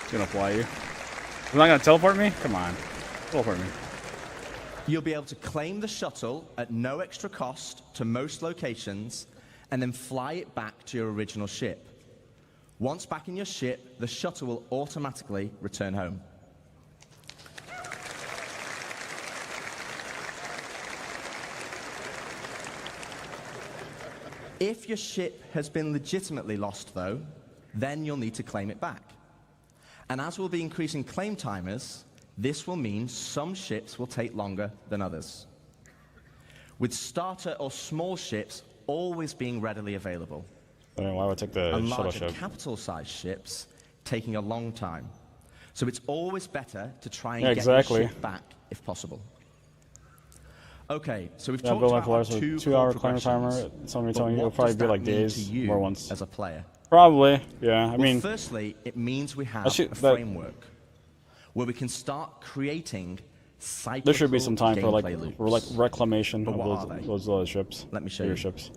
It's gonna fly you. It's not gonna teleport me? Come on. Teleport me. You'll be able to claim the shuttle at no extra cost to most locations and then fly it back to your original ship. Once back in your ship, the shuttle will automatically return home. If your ship has been legitimately lost, though, then you'll need to claim it back. And as we'll be increasing claim timers, this will mean some ships will take longer than others, with starter or small ships always being readily available. Why would I take the And shuttle larger ship? capital-sized ships taking a long time. So it's always better to try and Yeah, get exactly. your ship back if possible. Okay, so we've Yeah, talked build my about our Polaris with two 2-hour core claim timer. progressions. Somebody But telling me it'll what probably does be that like mean days, to you more once. as a player? Probably, yeah. I Well, mean, firstly, it means we have Actually, a that- framework where we can start creating cyclical there should be some time for gameplay loops. like reclamation But of what are they? those ships. Let me show Bigger you. ships.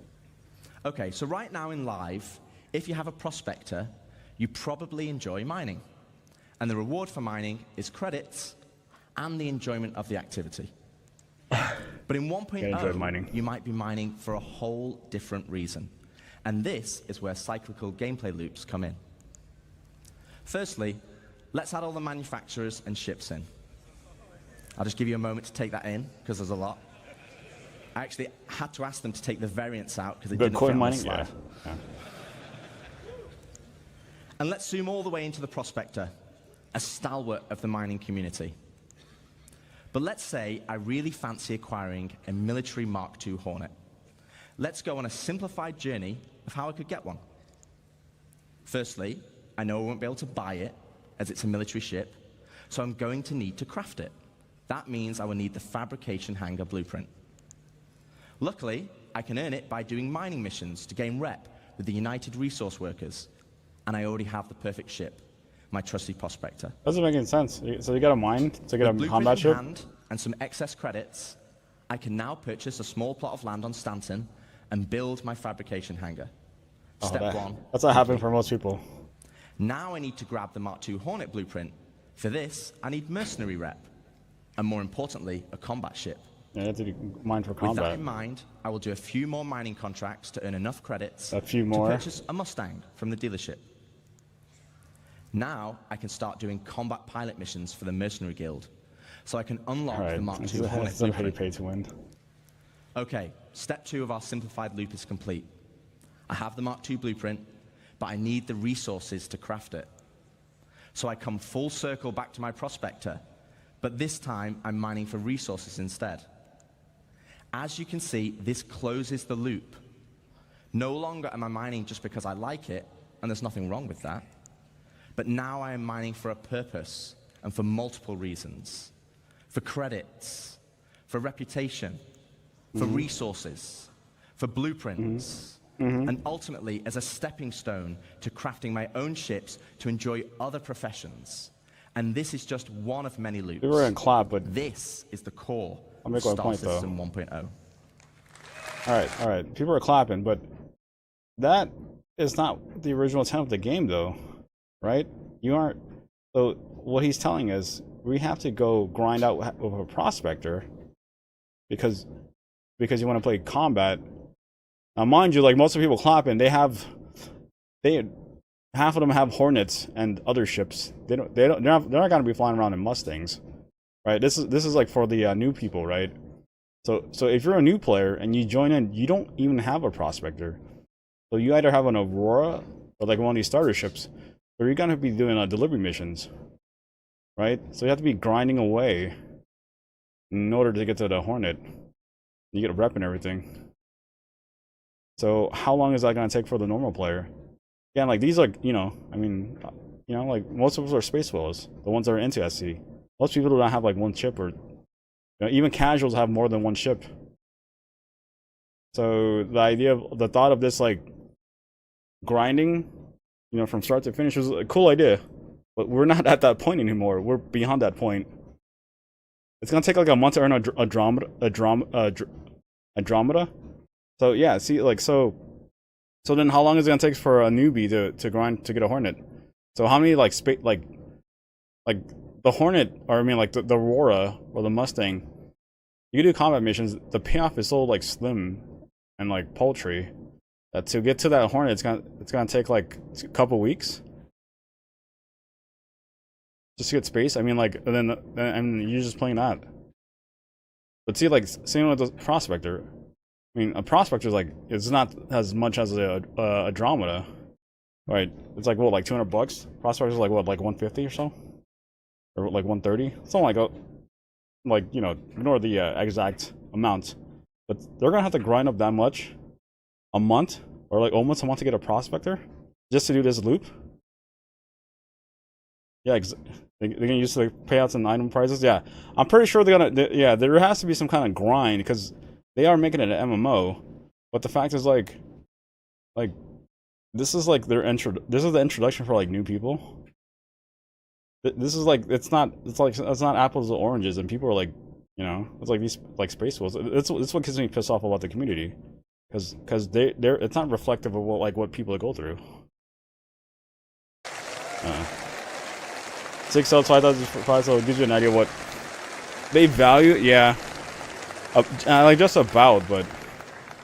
Okay, so right now in live, if you have a prospector, you probably enjoy mining. And the reward for mining is credits and the enjoyment of the activity. But in Yeah, enjoy mining. 1.0, you might be mining for a whole different reason. And this is where cyclical gameplay loops come in. Firstly, let's add all the manufacturers and ships in. I'll just give you a moment to take that in, because there's a lot. I actually had to ask them to take the variants out, because it didn't fit Bitcoin on the mining? slide. Yeah. And let's zoom all the way into the prospector, a stalwart of the mining community. But let's say I really fancy acquiring a military Mark II Hornet. Let's go on a simplified journey of how I could get one. Firstly, I know I won't be able to buy it, as it's a military ship, so I'm going to need to craft it. That means I will need the fabrication hangar blueprint. Luckily, I can earn it by doing mining missions to gain rep with the United Resource Workers, and I already have the perfect ship, my trusty prospector. Doesn't make any sense. So you got a mine to get a With combat blueprint in ship? hand and some excess credits, I can now purchase a small plot of land on Stanton and build my fabrication hangar. Step one. That's what happened for most people. Now I need to grab the Mark II Hornet blueprint. For this, I need mercenary rep, and more importantly, a combat ship. Yeah, you have to do mine for With that combat. in mind, I will do a few more mining contracts to earn enough credits A few to more. purchase a Mustang from the dealership. Now I can start doing combat pilot missions for the Mercenary Guild, so I can unlock All right, the Mark this II Hornet is how you blueprint. pay to win. Okay, step 2 of our simplified loop is complete. I have the Mark II blueprint, but I need the resources to craft it. So I come full circle back to my prospector, but this time I'm mining for resources instead. As you can see, this closes the loop. No longer am I mining just because I like it, and there's nothing wrong with that. But now I am mining for a purpose and for multiple reasons. For credits, for reputation, for resources, for blueprints, and ultimately as a stepping stone to crafting my own ships to enjoy other professions. And this is just one of many loops. We were in clap, but This is the core I'll of make one Star point, though. Citizen 1.0. all right. People are clapping, but that is not the original intent of the game, though, right? You aren't. So what he's telling is we have to go grind out with a prospector because you want to play combat. Now, mind you, like most of the people clapping, half of them have Hornets and other ships. They're not going to be flying around in Mustangs, right? This is like for the new people, right? So if you're a new player and you join in, you don't even have a prospector. So you either have an Aurora or like one of these starter ships, or you're gonna be doing delivery missions, right? So you have to be grinding away in order to get to the Hornet. You get a rep and everything. So how long is that gonna take for the normal player? Again, like these, like like most of us are space whales, the ones that are into SC. Most people don't have like one ship, or even casuals have more than one ship. So the thought of this like grinding, from start to finish was a cool idea, but we're not at that point anymore. We're beyond that point. It's gonna take like a month to earn Andromeda. So yeah, see, like so then how long is it gonna take for a newbie to grind to get a Hornet? So how many like like the Hornet, or I mean like the Aurora or the Mustang, you do combat missions, the payoff is so like slim and like paltry that to get to that Hornet, it's gonna take like a couple weeks just to get space. I mean, like, and then you're just playing that. But see, like, same with the Prospector. I mean, a Prospector is like, it's not as much as a Andromeda, right? It's like what, like $200. Prospector is like what, like 150 or so, or like 130, something like that. Like, you know, ignore the exact amount, but they're gonna have to grind up that much a month, or like almost a month to get a Prospector just to do this loop. Yeah, they're gonna use the payouts and item prices. Yeah, I'm pretty sure they're gonna. Yeah, there has to be some kind of grind because they are making it an MMO. But the fact is, like this is like their intro. This is the introduction for like new people. This is like it's not apples to oranges, and people are like, you know, it's like these like space wolves. It's what gets me pissed off about the community, because they're it's not reflective of what people go through. 6 cells, 5,005, so it gives you an idea what they value. Yeah, like just about, but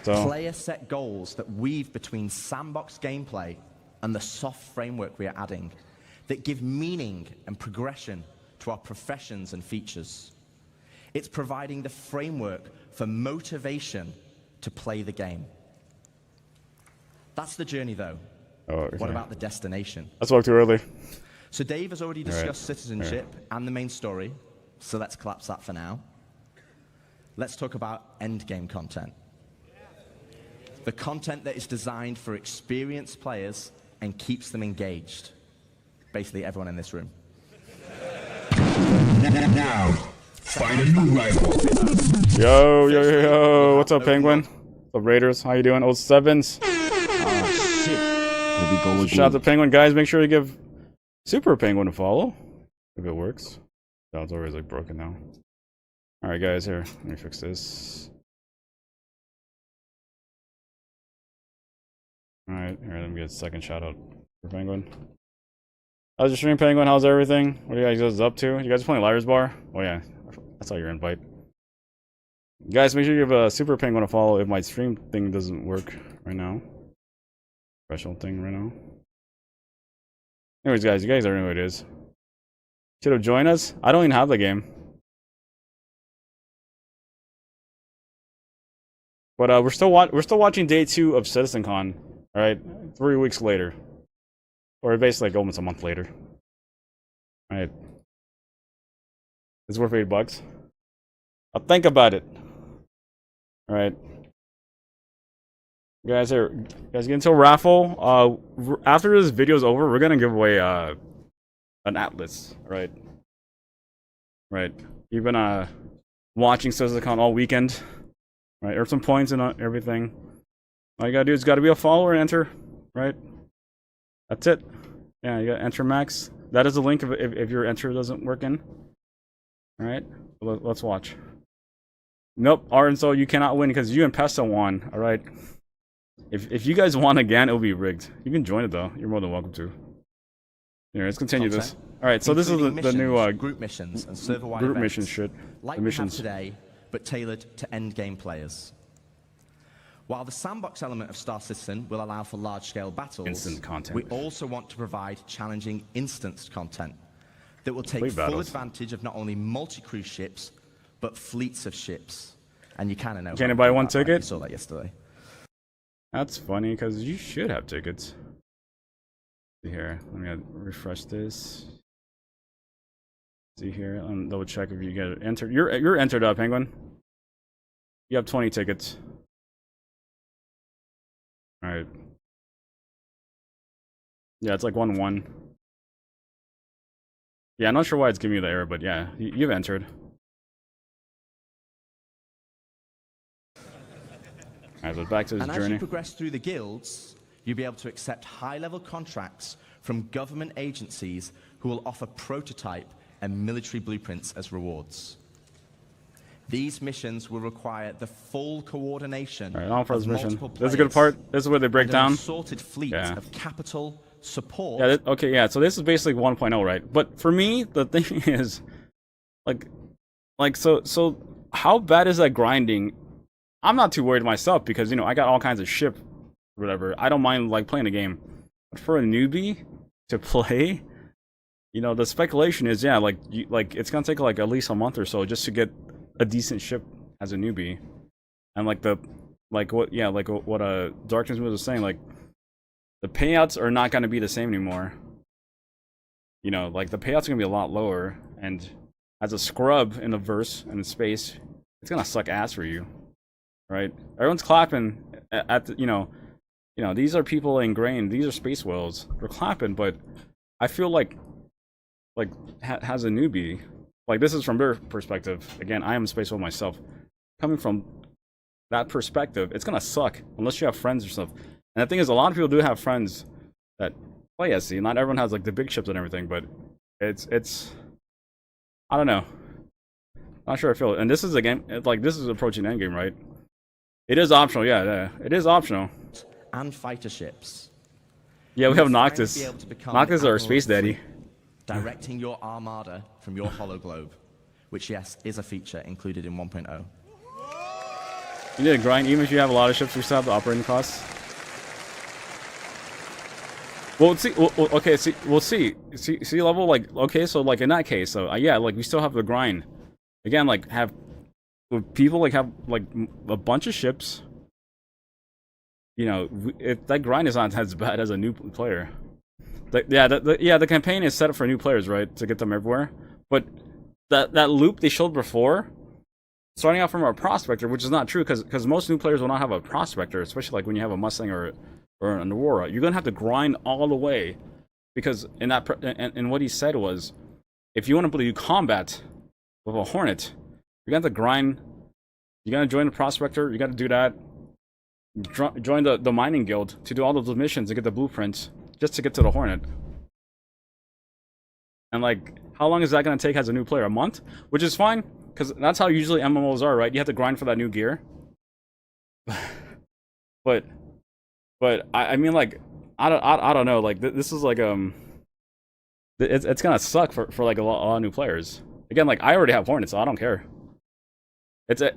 so. Player set goals that weave between sandbox gameplay and the soft framework we are adding, that give meaning and progression to our professions and features. It's providing the framework for motivation to play the game. That's the journey, though. Oh, okay. What about the destination? I spoke too early. So Dave has already discussed citizenship and the main story, so let's collapse that for now. Let's talk about endgame content. The content that is designed for experienced players and keeps them engaged. Basically everyone in this room. Now, find a new rival. Yo, what's up, Penguin? What's up, Raiders? How you doing? 07s. Shit. Here we go again. Shout out to Penguin, guys. Make sure to give Super Penguin a follow if it works. Oh, it's always like broken now. Alright, guys, here, let me fix this. Alright, here, let me get a second shout out for Penguin. How's your stream, Penguin? How's everything? What are you guys up to? You guys playing Liar's Bar? Oh yeah, I saw your invite. Guys, make sure you give a Super Penguin a follow if my stream thing doesn't work right now. Special thing right now. Anyways, guys, you guys already know what it is. Should have joined us. I don't even have the game. But we're still watching day 2 of CitizenCon. All right, 3 weeks later, or basically like almost a month later. All right, it's worth $8. I'll think about it. All right, guys, get into a raffle. After this video is over, we're gonna give away an atlas. Right. You've been watching CitizenCon all weekend. Right, earn some points and everything. All you gotta do is gotta be a follower and enter. Right. That's it. Yeah, you gotta enter max. That is the link if your enter doesn't work in. All right. Let's watch. Nope, Arkansas, you cannot win because you and Pesta won. All right. If you guys won again, it'll be rigged. You can join it though. You're more than welcome to. Here, let's continue this. All right, so this is the new group missions and server-wide group events, mission shit. like the missions we have today, but tailored to end-game players. While the sandbox element of Star Citizen will allow for large-scale battles, instant content, we also want to provide challenging instanced content that will take Complete full battles. advantage of not only multi-cruise ships, but fleets of ships. And you kind of know. Can you buy one ticket? You saw that yesterday. That's funny because you should have tickets. See here, let me refresh this. See here, double check if you get it entered. You're entered up, Penguin. You have 20 tickets. All right. Yeah, it's like 1-1. Yeah, I'm not sure why it's giving you the error, but yeah, you've entered. Alright, so back to this and journey. As you progress through the guilds, you'll be able to accept high-level contracts from government agencies who will offer prototype and military blueprints as rewards. These missions will require the full coordination Alright, on for this of mission. multiple This is a good players part. This is where they break and down. an assorted fleet Yeah. of capital, support. Yeah, okay, yeah, so this is basically 1.0, right? But for me, the thing is, so how bad is that grinding? I'm not too worried myself because, I got all kinds of ship, whatever. I don't mind, like, playing the game. But for a newbie to play, the speculation is, yeah, it's gonna take, like, at least a month or so just to get a decent ship as a newbie. And, like, what Darkness was saying, like, the payouts are not gonna be the same anymore. Like, the payouts are gonna be a lot lower, and as a scrub in the verse and in space, it's gonna suck ass for you, right? Everyone's clapping at the, these are people ingrained. These are space whales. They're clapping, but I feel like has a newbie, like, this is from their perspective. Again, I am a space whale myself. Coming from that perspective, it's gonna suck unless you have friends or stuff. And the thing is, a lot of people do have friends that play SC. Not everyone has, like, the big ships and everything, but it's. I don't know. Not sure I feel it. And this is a game, this is approaching endgame, right? It is optional, yeah, it is optional. And fighter ships. Yeah, we have Noctis. Noctis is our space daddy. Directing your armada from your hollow globe, which, yes, is a feature included in 1.0. You need to grind, even if you have a lot of ships, we still have the operating costs. Well, see, okay, see, we'll see. See level, like, okay, so, like, in that case, so, yeah, like, we still have the grind. Again, like, have people, like, have, like, a bunch of ships. That grind is not as bad as a new player. The campaign is set up for new players, right, to get them everywhere. But that loop they showed before, starting out from a prospector, which is not true, because most new players will not have a prospector, especially, like, when you have a Mustang or an Aurora. You're gonna have to grind all the way, because and what he said was, if you want to do combat with a Hornet, you're gonna have to grind. You gotta join the prospector. You gotta do that. Join the mining guild to do all of those missions to get the blueprints, just to get to the Hornet. And, like, how long is that gonna take as a new player? A month? Which is fine, because that's how usually MMOs are, right? You have to grind for that new gear. But I mean, like, I don't know, like, this is like it's gonna suck for like a lot of new players. Again, like, I already have Hornets, so I don't care. Yeah,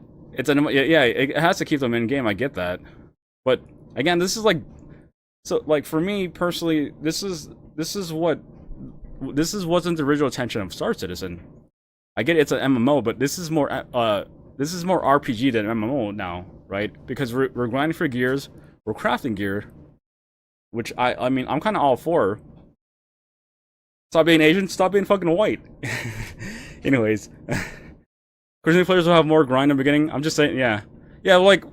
it has to keep them in game. I get that, but again, this is like, so, like, for me personally, this wasn't the original intention of Star Citizen. I get it's an MMO, but this is more RPG than MMO now, right? Because we're grinding for gears. We're crafting gear, which I mean, I'm kind of all for. Stop being Asian, stop being fucking white. Anyways, Christian players will have more grind in the beginning. I'm just saying, yeah, like,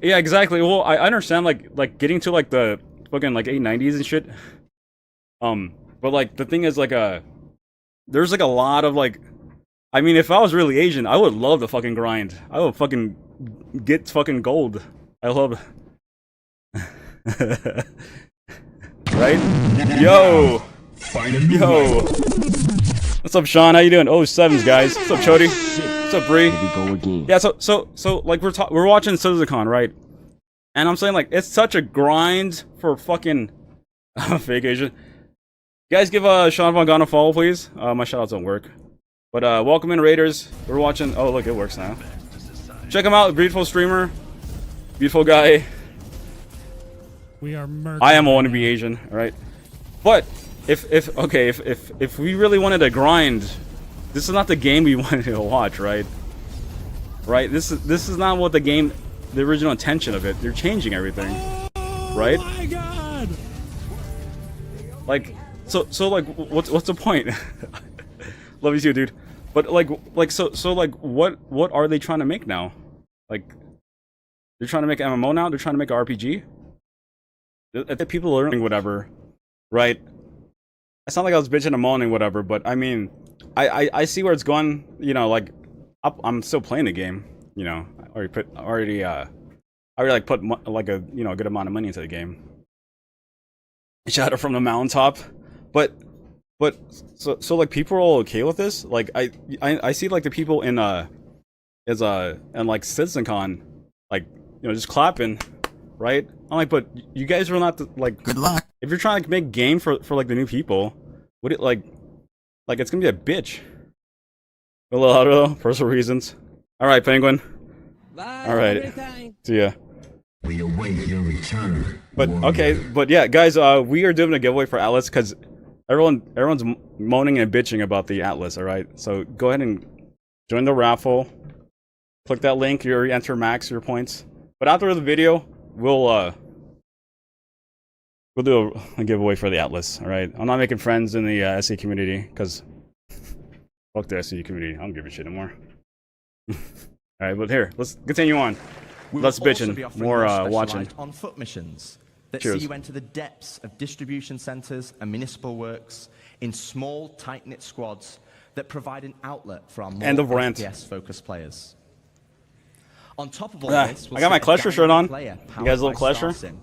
yeah, exactly. Well, I understand, like getting to, like, the fucking, like, 890s and shit. But, like, the thing is, like, there's, like, a lot of, like, I mean, if I was really Asian, I would love the fucking grind. I would fucking get fucking gold. I love. Right? Yo! What's up, Sean? How you doing? Oh, sevens, guys. What's up, Chody? What's up, Bree? Here we go again. Yeah, so like, we're watching CitizenCon, right? And I'm saying, like, it's such a grind for fucking fake Asian. You guys give Sean Von Gon a follow, please. My shoutouts don't work. But welcome in, Raiders. We're watching. Oh, look, it works now. Check him out, beautiful streamer, beautiful guy. We are I am a wannabe Asian, alright? But if we really wanted to grind, this is not the game we wanted to watch, right? Right? This is not what the original intention of it. They're changing everything, right? Oh my god! Like, so like, what's the point? Love you too, dude. But like, what are they trying to make now? Like, they're trying to make MMO now. They're trying to make RPG. That people are learning whatever, right? It's not like I was bitching and moaning whatever, but I mean, I see where it's going. Like, I'm still playing the game. I already like put like a good amount of money into the game. Shout out from the mountaintop, but so like, people are all okay with this. Like, I see, like, the people in and like CitizenCon, like, just clapping, right? I'm like, but you guys are not like. Good luck. If you're trying to make game for like the new people, would it like it's gonna be a bitch. A little louder though, personal reasons. All right, Penguin. Bye. All right. Have a great time. See ya. We await your return. But warrior. okay, but yeah, guys, we are doing a giveaway for Atlas because everyone's moaning and bitching about the Atlas. All right, so go ahead and join the raffle. Click that link. You already enter max your points. But after the video, we'll do a giveaway for the Atlas. All right, I'm not making friends in the SE community because fuck the SE community. I don't give a shit anymore. All right, but here, let's continue on. Less bitching, more watching. On foot missions that Cheers. see you enter the depths of distribution centers and municipal works in small, tight-knit squads that provide an outlet for our more End of rant. FPS-focused players. On top of all this, I got my Klesher shirt on. You guys a little Klesher?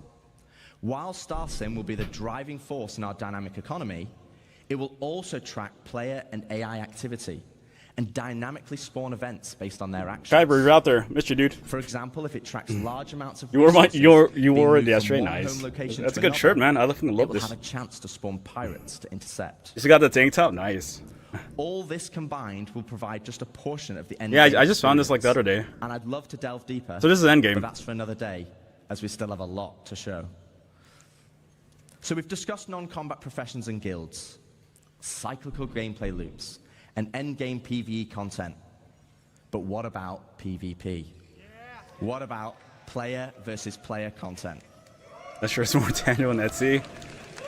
While StarSim will be the driving force in our dynamic economy, it will also track player and AI activity and dynamically spawn events based on their actions. Kyber, you're out there. Missed you, dude. For example, if it tracks large amounts of You wore resources you being wore it moved yesterday. from one Nice. home location That's to a good another, shirt, man. I fucking it love will this. have a chance to spawn pirates to intercept. You still got the tank top? Nice. All this combined will provide just a portion of the end Yeah, game I just found this like the other experience. day. And I'd love to delve deeper. So this is endgame. But that's for another day, as we still have a lot to show. So we've discussed non-combat professions and guilds, cyclical gameplay loops, and endgame PvE content. But what about PvP? What about player versus player content? That sure is more tangible than Etsy.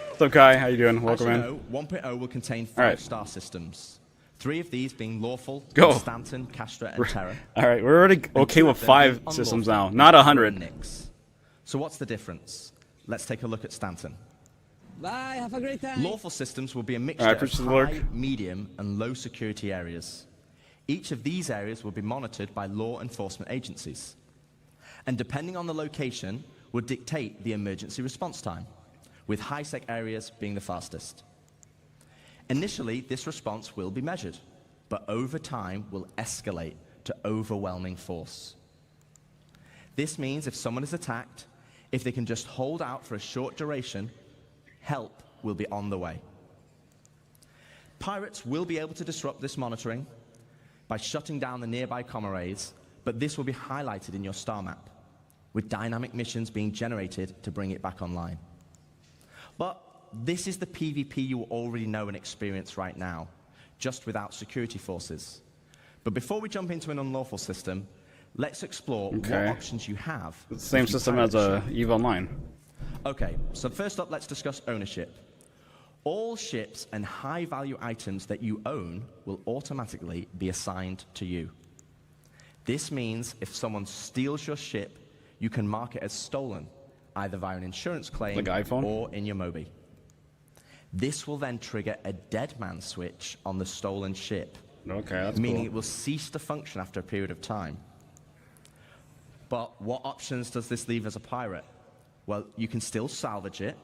What's up, Kai? How you doing? Welcome As in. you know, 1.0 will contain All right. 5-star systems. 3 of these being Lawful, Go. Stanton, Castra, and Terra. All right, we're already and okay 2 with of them 5 being systems unlawful, now, not and 100. Nix. So what's the difference? Let's take a look at Stanton. Bye. Have a great time. Lawful systems will be a mixture Alright, of appreciate the high, work. medium, and low security areas. Each of these areas will be monitored by law enforcement agencies. And depending on the location, would dictate the emergency response time, with high-sec areas being the fastest. Initially, this response will be measured, but over time will escalate to overwhelming force. This means if someone is attacked, if they can just hold out for a short duration, help will be on the way. Pirates will be able to disrupt this monitoring by shutting down the nearby comm arrays, but this will be highlighted in your star map, with dynamic missions being generated to bring it back online. But this is the PvP you already know and experience right now, just without security forces. But before we jump into an unlawful system, let's explore what options you have. It's the same if you system pirate as a ship. EVE Online. Okay, so first up, let's discuss ownership. All ships and high-value items that you own will automatically be assigned to you. This means if someone steals your ship, you can mark it as stolen, either via an insurance claim Like iPhone? or in your Mobi. This will then trigger a dead man switch on the stolen ship, Okay, that's meaning cool. it will cease to function after a period of time. But what options does this leave as a pirate? Well, you can still salvage it.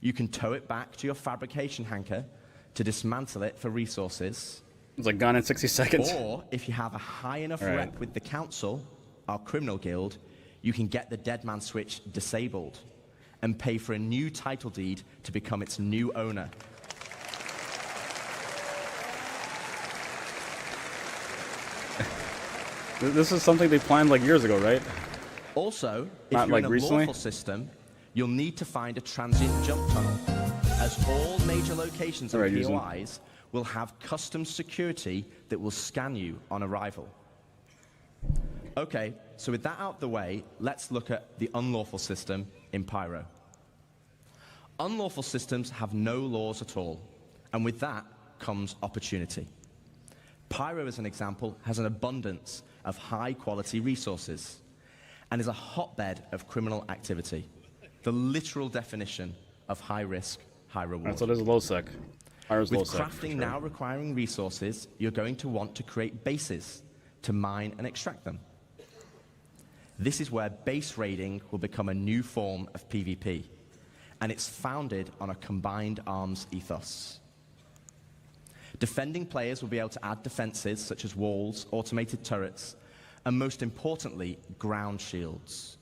You can tow it back to your fabrication hangar to dismantle it for resources. It's like gone in 60 seconds. Or, if you have a high enough Right. rep with the council, our criminal guild, you can get the dead man switch disabled and pay for a new title deed to become its new owner. This is something they planned like years ago, right? Also, if Not you're like in a recently? lawful system, you'll need to find a transient jump tunnel, as all major locations and Alright, using- POIs will have custom security that will scan you on arrival. Okay, so with that out the way, let's look at the unlawful system in Pyro. Unlawful systems have no laws at all, and with that comes opportunity. Pyro, as an example, has an abundance of high-quality resources and is a hotbed of criminal activity, the literal definition of high risk, high reward. Alright, so there's a low sec. Pyro's low With sec. crafting now requiring resources, you're going to want to create bases to mine and extract them. This is where base raiding will become a new form of PvP, and it's founded on a combined arms ethos. Defending players will be able to add defenses such as walls, automated turrets, and most importantly, ground shields.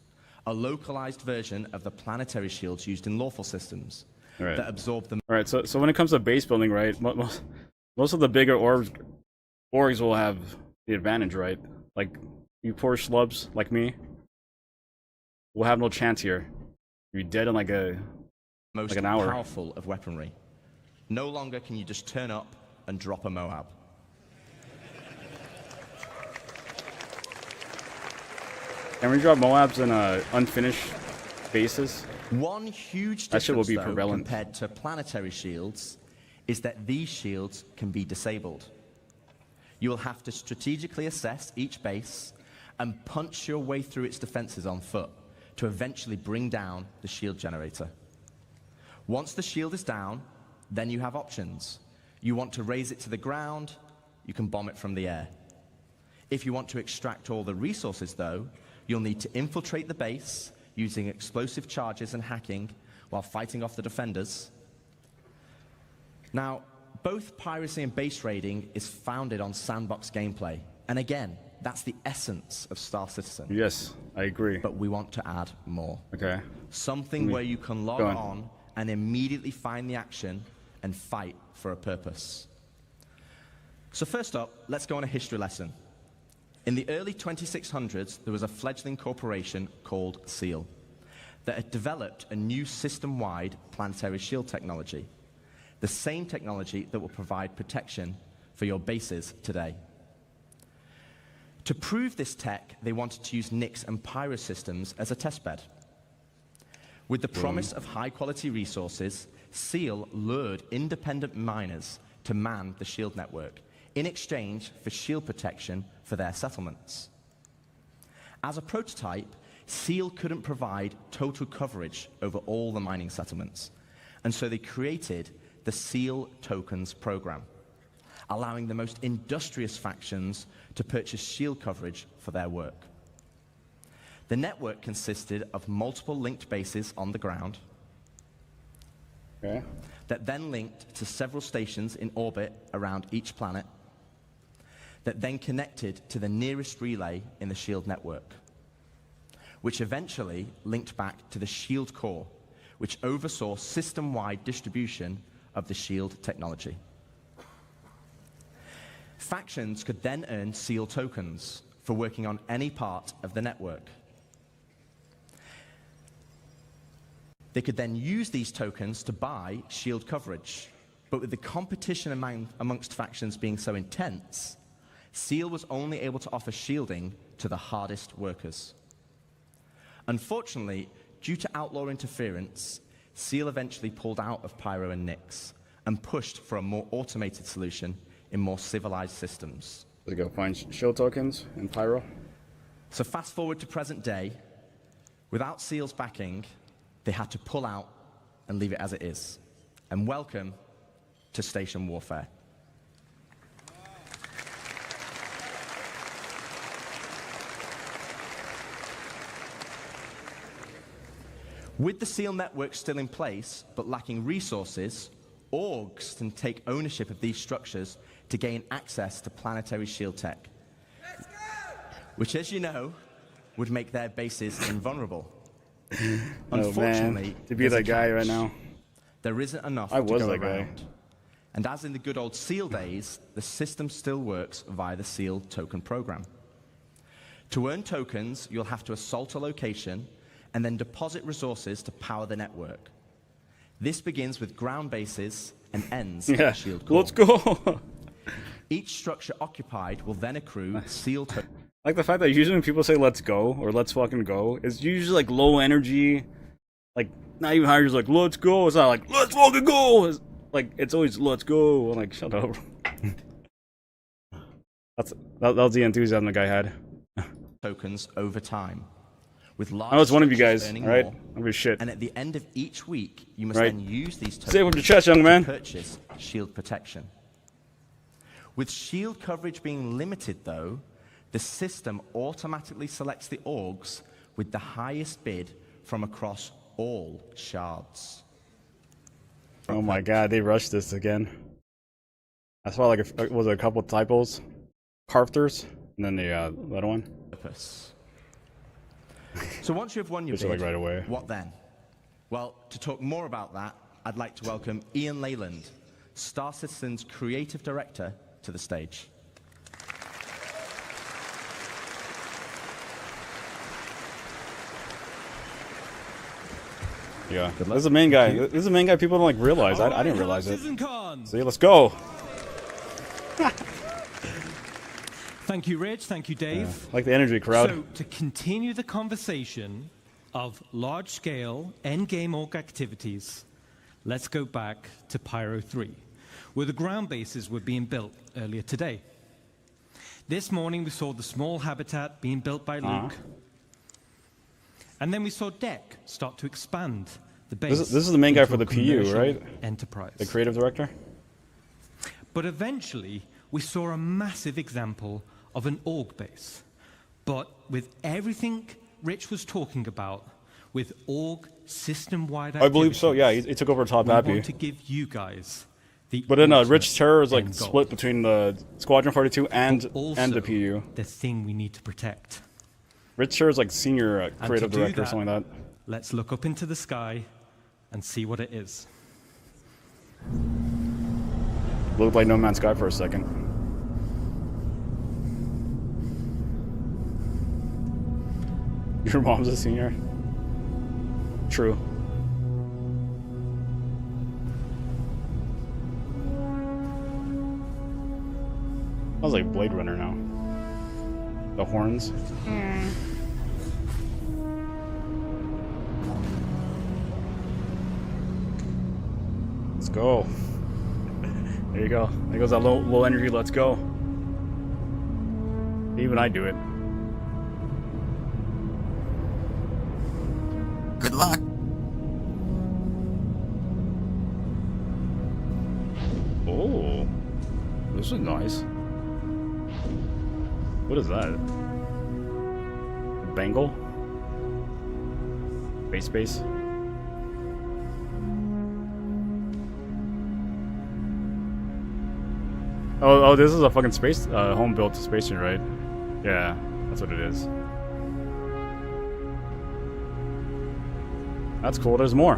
a localized version of the planetary shields used in lawful systems Right. that absorb the All right. So when it comes to base building, right, most of the bigger orgs will have the advantage, right? Like you poor schlubs like me, will have no chance here. You're dead in like most an hour. powerful of weaponry. No longer can you just turn up and drop a Moab. Can we drop Moabs in unfinished bases? One huge That shit will difference, be though, prevalent. compared to planetary shields, is that these shields can be disabled. You will have to strategically assess each base and punch your way through its defenses on foot to eventually bring down the shield generator. Once the shield is down, then you have options. You want to raise it to the ground, you can bomb it from the air. If you want to extract all the resources, though, you'll need to infiltrate the base using explosive charges and hacking while fighting off the defenders. Now, both piracy and base raiding is founded on sandbox gameplay. And again, that's the essence of Star Citizen. Yes, I agree. But we want to add more. Okay. Something where you can log Go on. on and immediately find the action and fight for a purpose. So first up, let's go on a history lesson. In the early 2600s, there was a fledgling corporation called SEAL that had developed a new system-wide planetary shield technology, the same technology that will provide protection for your bases today. To prove this tech, they wanted to use Nyx and Pyro systems as a testbed. With the promise of high-quality resources, SEAL lured independent miners to man the shield network in exchange for shield protection for their settlements. As a prototype, SEAL couldn't provide total coverage over all the mining settlements, and so they created the SEAL Tokens program, allowing the most industrious factions to purchase shield coverage for their work. The network consisted of multiple linked bases on the ground Okay. that then linked to several stations in orbit around each planet that then connected to the nearest relay in the shield network, which eventually linked back to the shield core, which oversaw system-wide distribution of the shield technology. Factions could then earn SEAL tokens for working on any part of the network. They could then use these tokens to buy shield coverage, but with the competition amongst factions being so intense, SEAL was only able to offer shielding to the hardest workers. Unfortunately, due to outlaw interference, SEAL eventually pulled out of Pyro and Nyx and pushed for a more automated solution in more civilized systems. Let's go find shield tokens in Pyro. So fast forward to present day, without SEAL's backing, they had to pull out and leave it as it is. And welcome to Station Warfare. With the SEAL network still in place, but lacking resources, orgs can take ownership of these structures to gain access to planetary shield tech, which, as you know, would make their bases invulnerable. Unfortunately, to be there's a that guy catch. right now. There isn't enough I to was go that guy. around. And as in the good old SEAL days, the system still works via the SEAL token program. To earn tokens, you'll have to assault a location and then deposit resources to power the network. This begins with ground bases and ends at Yeah. the shield core. Let's go. Each structure occupied will then accrue SEAL tokens. Like the fact that usually when people say "let's go" or "let's fucking go," it's usually like low energy. Like not even higher. It's like "let's go." It's not like "let's fucking go." It's like it's always "let's go." I'm like, shut up. that was the enthusiasm the guy had. tokens over time, with large I know it's one of you structures guys, earning right? more. I'm just shit. And at the end of each week, you must Right. then use these tokens Say it with your chest, young man. to purchase shield protection. With shield coverage being limited, though, the system automatically selects the orgs with the highest bid from across all shards. Oh my god, they rushed this again. I saw like a couple typos, carfters, and then the other one. Purpose. So once you've won your Just like bid, right away. what then? Well, to talk more about that, I'd like to welcome Ian Leyland, Star Citizen's creative director, to the stage. Yeah, this is the main guy. This is the main guy people don't like realize. I didn't realize it. See, let's go. Thank you, Rich. Thank you, Dave. Yeah, like the energy crowd. So, to continue the conversation of large-scale endgame org activities, let's go back to Pyro 3, where the ground bases were being built earlier today. This morning, we saw the small habitat being built by Luke. And then we saw Deck start to expand the base. This is the main guy into for the a PU, commercial right? Enterprise. The creative director? But eventually, we saw a massive example of an org base. But with everything Rich was talking about, with org system-wide activities, I believe so, yeah. He took over Top we Happy. want to give you guys the But then ultimate Rich Terror is like end goal. split between the Squadron 42 and Also, the PU. the thing we need to protect. Rich Terror is like senior And creative to do director or that, something like that. Let's look up into the sky and see what it is. Looked like No Man's Sky for a second. Your mom's a senior? True. Sounds like Blade Runner now. The horns. Let's go. There you go. There goes that low energy. Let's go. Even I do it. Good luck. Oh, this is nice. What is that? Bengal? Base? Oh, this is a fucking space, home-built space station, right? Yeah, that's what it is. That's cool, there's more.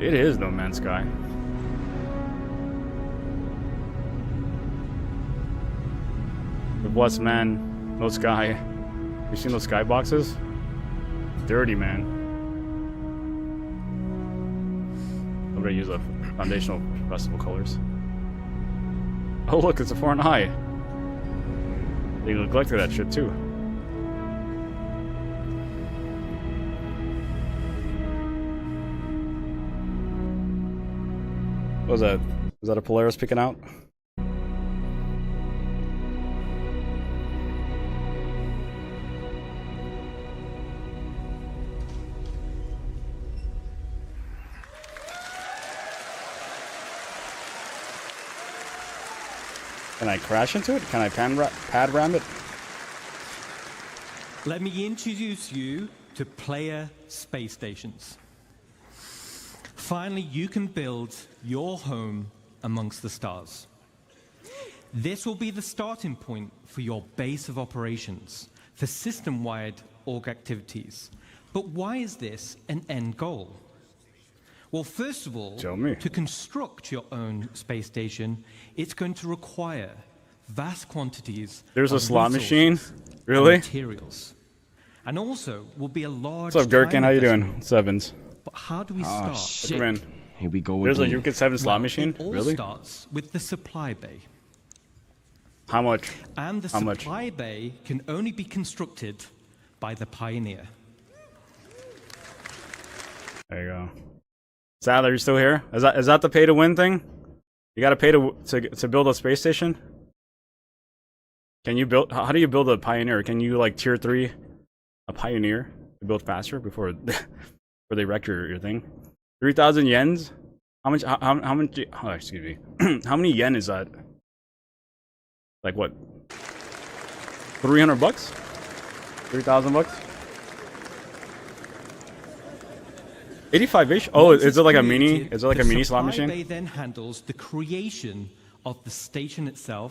It is No Man's Sky. The blessed man, no sky. You seen those sky boxes? Dirty, man. I'm gonna use the foundational festival colors. Oh look, it's a foreign eye. They neglected that shit too. What was that? Was that a Polaris picking out? Can I crash into it? Can I pad ram it? Let me introduce you to player space stations. Finally, you can build your home amongst the stars. This will be the starting point for your base of operations, for system-wide org activities. But why is this an end goal? Well, first of all, Tell me. to construct your own space station, it's going to require vast quantities There's a of slot resources machine? and Really? materials. And also will be a large What's up, Gherkin? time How you investment. doing? Sevens. But how do we start? Come in. Here we go There's a again. Yuka 7 slot Well, machine? It all Really? starts with the supply bay. How much? And the How much? supply bay can only be constructed by the Pioneer. There you go. Sal, are you still here? Is that the pay to win thing? You gotta pay to build a space station? Can you build? How do you build a Pioneer? Can you like tier 3 a Pioneer to build faster before they wreck your thing? 3,000 yens? How much? How much? Oh, excuse me. How many yen is that? Like what? 300 bucks? 3,000 bucks? 85 ish? Oh, Once is it like a it's mini? created, Is it like a the mini slot supply machine? bay then handles the creation of the station itself